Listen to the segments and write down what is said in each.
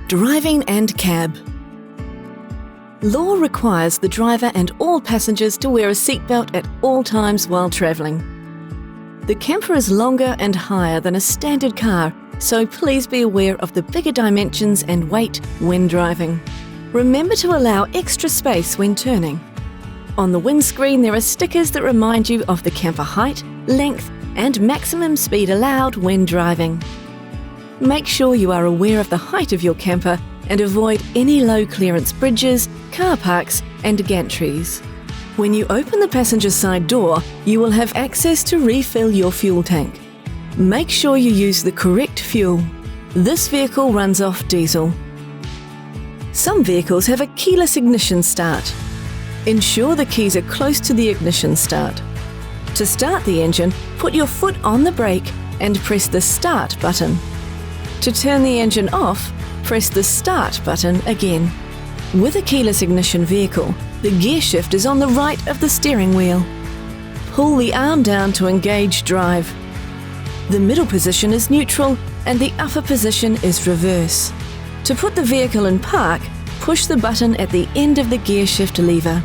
Driving and cab. Law requires the driver and all passengers to wear a seatbelt at all times while travelling. The camper is longer and higher than a standard car, so please be aware of the bigger dimensions and weight when driving. Remember to allow extra space when turning. On the windscreen there are stickers that remind you of the camper height, length and maximum speed allowed when driving. Make sure you are aware of the height of your camper and avoid any low clearance bridges, car parks and gantries. When you open the passenger side door, you will have access to refill your fuel tank. Make sure you use the correct fuel. This vehicle runs off diesel. Some vehicles have a keyless ignition start. Ensure the keys are close to the ignition start. To start the engine, put your foot on the brake and press the start button. To turn the engine off, press the start button again. With a keyless ignition vehicle, the gear shift is on the right of the steering wheel. Pull the arm down to engage drive. The middle position is neutral and the upper position is reverse. To put the vehicle in park, push the button at the end of the gear shift lever.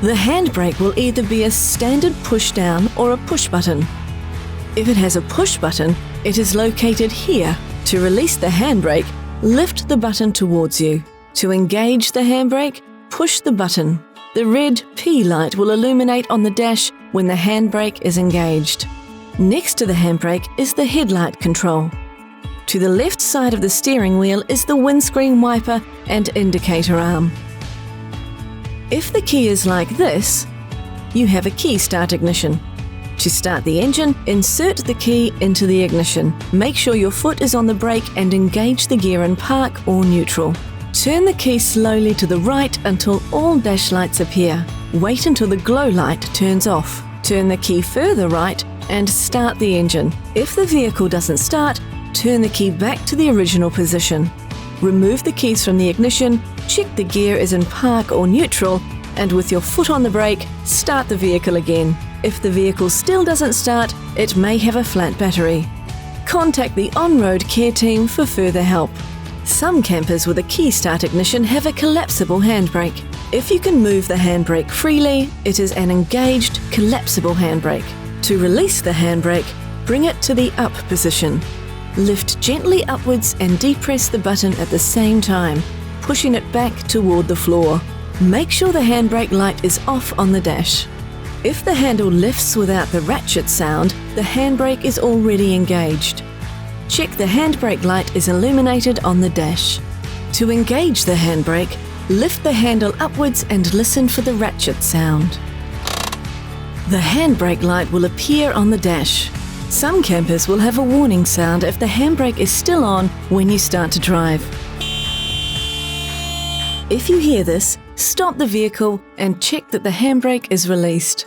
The handbrake will either be a standard push down or a push button. If it has a push button, it is located here. To release the handbrake, lift the button towards you. To engage the handbrake, push the button. The red P light will illuminate on the dash when the handbrake is engaged. Next to the handbrake is the headlight control. To the left side of the steering wheel is the windscreen wiper and indicator arm. If the key is like this, you have a key start ignition. To start the engine, insert the key into the ignition. Make sure your foot is on the brake and engage the gear in park or neutral. Turn the key slowly to the right until all dash lights appear. Wait until the glow light turns off. Turn the key further right and start the engine. If the vehicle doesn't start, turn the key back to the original position. Remove the keys from the ignition, check the gear is in park or neutral, and with your foot on the brake, start the vehicle again. If the vehicle still doesn't start, it may have a flat battery. Contact the on-road care team for further help. Some campers with a key start ignition have a collapsible handbrake. If you can move the handbrake freely, it is an engaged, collapsible handbrake. To release the handbrake, bring it to the up position. Lift gently upwards and depress the button at the same time, pushing it back toward the floor. Make sure the handbrake light is off on the dash. If the handle lifts without the ratchet sound, the handbrake is already engaged. Check the handbrake light is illuminated on the dash. To engage the handbrake, lift the handle upwards and listen for the ratchet sound. The handbrake light will appear on the dash. Some campers will have a warning sound if the handbrake is still on when you start to drive. If you hear this, stop the vehicle and check that the handbrake is released.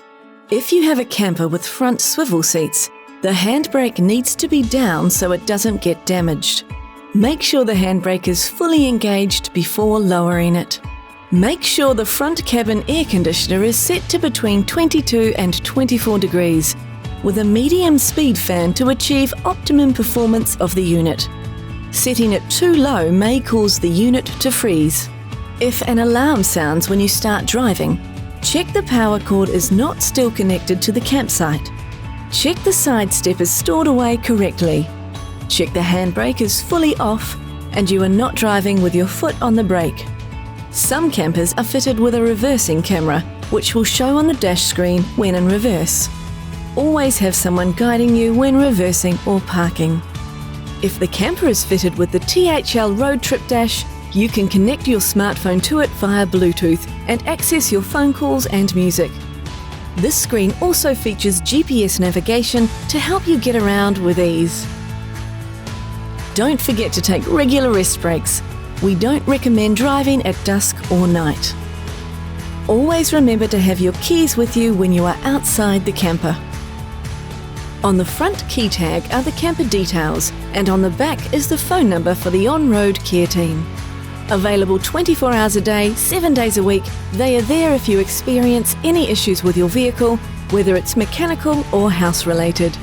If you have a camper with front swivel seats, the handbrake needs to be down so it doesn't get damaged. Make sure the handbrake is fully engaged before lowering it. Make sure the front cabin air conditioner is set to between 22 and 24 degrees, with a medium speed fan to achieve optimum performance of the unit. Setting it too low may cause the unit to freeze. If an alarm sounds when you start driving, check the power cord is not still connected to the campsite. Check the side step is stored away correctly. Check the handbrake is fully off and you are not driving with your foot on the brake. Some campers are fitted with a reversing camera, which will show on the dash screen when in reverse. Always have someone guiding you when reversing or parking. If the camper is fitted with the THL Road Trip Dash, you can connect your smartphone to it via Bluetooth and access your phone calls and music. This screen also features GPS navigation to help you get around with ease. Don't forget to take regular rest breaks. We don't recommend driving at dusk or night. Always remember to have your keys with you when you are outside the camper. On the front key tag are the camper details, and on the back is the phone number for the on-road care team. Available 24 hours a day, 7 days a week, they are there if you experience any issues with your vehicle, whether it's mechanical or house related.